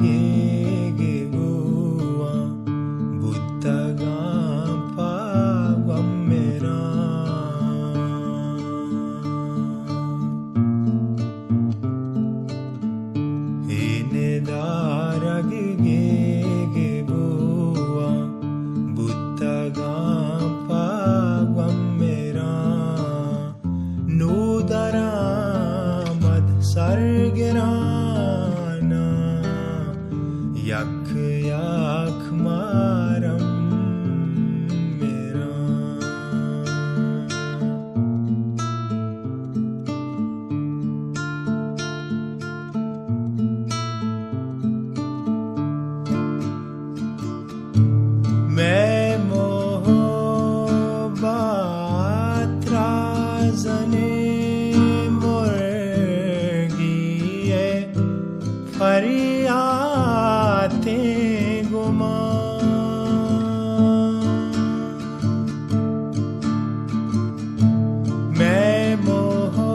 गे बुआ बुद्धगा पागम मेरा इने दारग गे बुआ बुद्धगा पागम मेरा नूदरा मद सरगराना यक यक मारम मेरा मैं मोहब्बत राज़ने फरियाते गुमा मैं मोहब्बत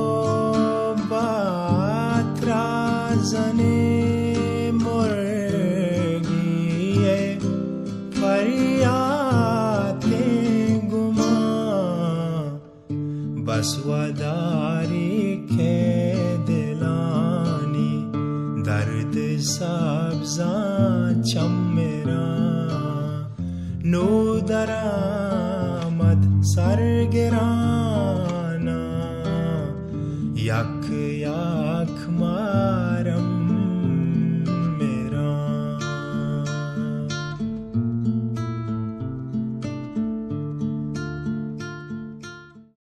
राज़ने मुर्गी फरियाते गुमा बस वदारी के दिलानी दर्द सब्ज़ा चम मेरा नूदरा मद सरगरा